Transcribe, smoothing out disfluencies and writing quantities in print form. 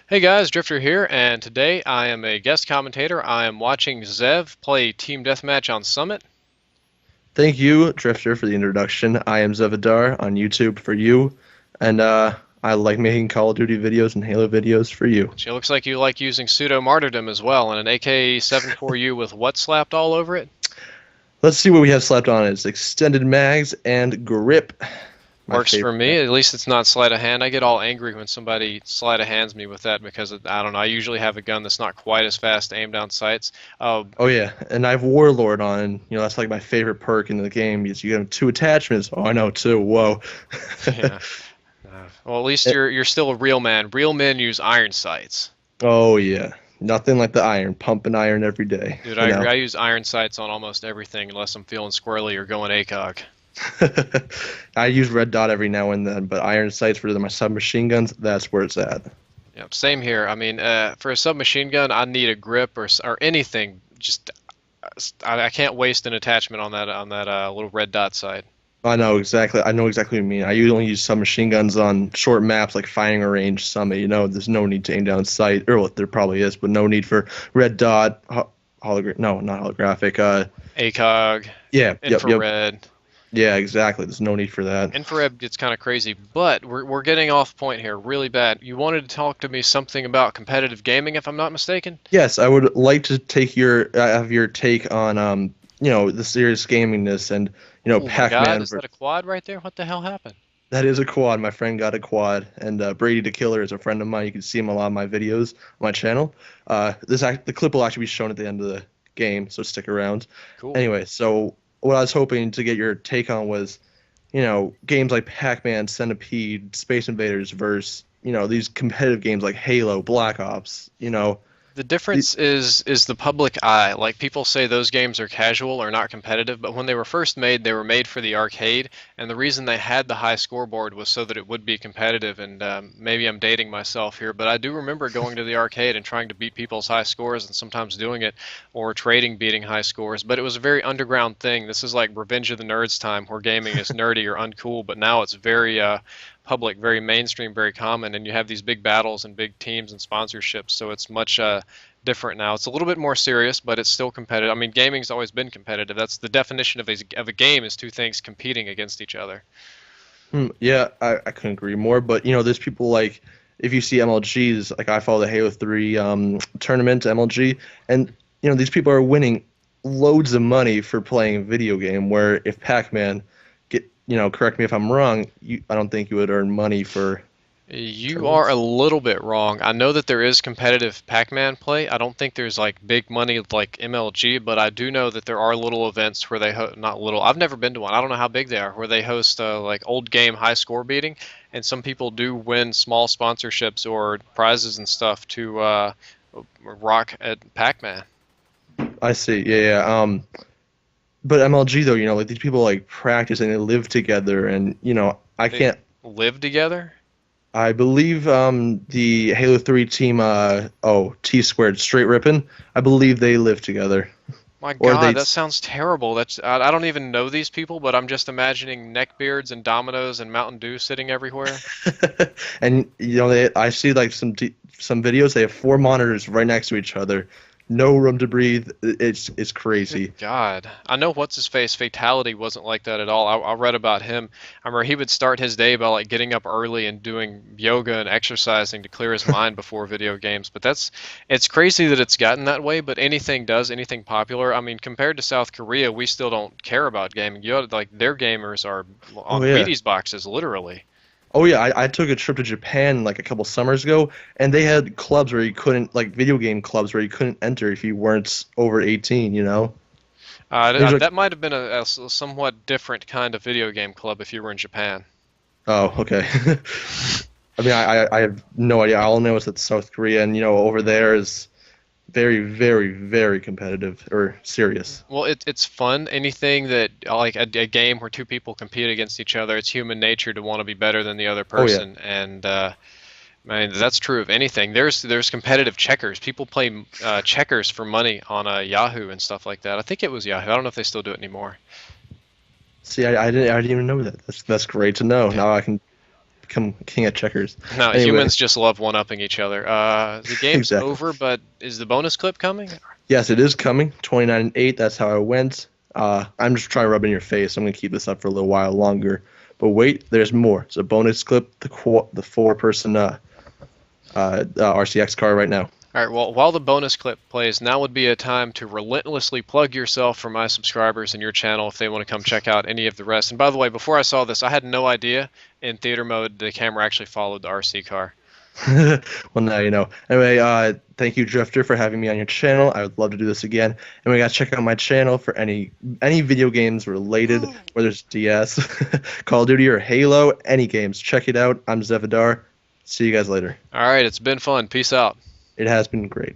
Hey guys, Drifter here, and today I am a guest commentator. I am watching Zev play Team Deathmatch on Summit. Thank you, Drifter, for the introduction. I am Zev Hadar on YouTube for you, and I like making Call of Duty videos and Halo videos for you. She looks like you like using pseudo martyrdom as well, and an AK-74U with what slapped all over it? Let's see what we have slapped on. It's extended mags and grip, my Works for favorite. me. At least it's not sleight of hand. I get all angry when somebody sleight of hands me with that because I don't know. I usually have a gun that's not quite as fast to aim down sights. Oh yeah, and I have Warlord on, and that's like my favorite perk in the game. Is you have two attachments. Oh, I know two. Whoa. Yeah. Well, at least you're still a real man. Real men use iron sights. Oh yeah, nothing like the iron, pumping iron every day. Dude, You I agree. know. I use iron sights on almost everything unless I'm feeling squirrely or going ACOG. I use red dot every now and then, but iron sights for my submachine guns, that's where it's at. Yep, same here. I mean, for a submachine gun, I need a grip or anything. Just I can't waste an attachment on that little red dot sight. I know exactly. I know exactly what you mean. I only use submachine guns on short maps like firing a range summit. There's no need to aim down sight, or well, there probably is, but no need for red dot, hologram. No, not holographic. ACOG, Yeah, yep. infrared. Yeah, exactly. There's no need for that. Infrared gets kind of crazy, but we're getting off point here really bad. You wanted to talk to me something about competitive gaming, if I'm not mistaken? Yes, I would like to take your take on the serious gamingness and Oh my God, Pac-Man. is that a quad right there? What the hell happened? That is a quad. My friend got a quad, and Brady the Killer is a friend of mine. You can see him a lot of my videos on my channel. The clip will actually be shown at the end of the game, so stick around. Cool. Anyway, so what I was hoping to get your take on was, games like Pac-Man, Centipede, Space Invaders versus, these competitive games like Halo, Black Ops. The The, difference is the public eye. Like people say those games are casual or not competitive, but when they were first made, they were made for the arcade, and the reason they had the high scoreboard was so that it would be competitive. And maybe I'm dating myself here, but I do remember going to the arcade and trying to beat people's high scores, and sometimes doing it or trading beating high scores. But it was a very underground thing. This is like Revenge of the Nerds time, where gaming is nerdy or uncool, but now it's very public, very mainstream, very common, and you have these big battles and big teams and sponsorships, so it's much different now. It's a little bit more serious, but it's still competitive. I mean, gaming's always been competitive. That's the definition of a game is two things competing against each other. yeah, I couldn't agree more. But there's people like if you see MLGs, like I follow the Halo 3 tournament MLG, and these people are winning loads of money for playing a video game. Where if Pac-Man correct me if I'm wrong, I don't think you would earn money for You are a tournaments. little bit wrong. I know that there is competitive Pac-Man play. I don't think there's like big money like MLG, but I do know that there are little events where not little. I've never been to one. I don't know how big they are, where they host like old game high score beating, and some people do win small sponsorships or prizes and stuff to rock at Pac-Man. I see. Yeah, yeah. But MLG though, like these people like practice and they live together, and I They can't. live together. I believe the Halo 3 team, T squared, straight ripping. I believe they live together, My or God, they. that sounds terrible. I don't even know these people, but I'm just imagining neckbeards and dominoes and Mountain Dew sitting everywhere. And I see like some videos. They have four monitors right next to each other, no room to breathe. It's Good crazy. God. I know what's his face. Fatality wasn't like that at all. I read about him. I remember he would start his day by like getting up early and doing yoga and exercising to clear his mind before video games. But it's crazy that it's gotten that way, but anything popular. I mean, compared to South Korea, we still don't care about gaming. Like their gamers are Oh on yeah. Wheaties boxes, literally. Oh yeah, I took a trip to Japan like a couple summers ago, and they had clubs where you couldn't, like video game clubs where you couldn't enter if you weren't over 18. There's like, That might have been a somewhat different kind of video game club if you were in Japan. oh, okay. I mean, I have no idea. All I know is that South Korea and over there is very, very, very competitive or serious. Well, it's fun. Anything that like a game where two people compete against each other, it's human nature to want to be better than the other Oh yeah. person, and I mean that's true of anything. There's competitive checkers. People play checkers for money on Yahoo and stuff like that. I think it was Yahoo. I don't know if they still do it anymore. See, I didn't even know that. That's great to know. Yeah. Now I can become king at checkers. No, Anyway, humans just love one-upping each other. The game's exactly. over, but is the bonus clip coming? Yes, it is coming. 29-8. That's how I went. I'm just trying to rub it in your face. I'm gonna keep this up for a little while longer. But wait, there's more. It's a bonus clip. The four-person RCX car right now. All right, well, while the bonus clip plays, now would be a time to relentlessly plug yourself for my subscribers and your channel if they want to come check out any of the rest. And by the way, before I saw this, I had no idea in theater mode the camera actually followed the RC car. Well, now you know. Anyway, thank you, Drifter, for having me on your channel. I would love to do this again. And we gotta check out my channel for any video games related, whether it's DS, Call of Duty, or Halo. Any games, check it out. I'm Zev Hadar. See you guys later. All right, it's been fun. Peace out. It has been great.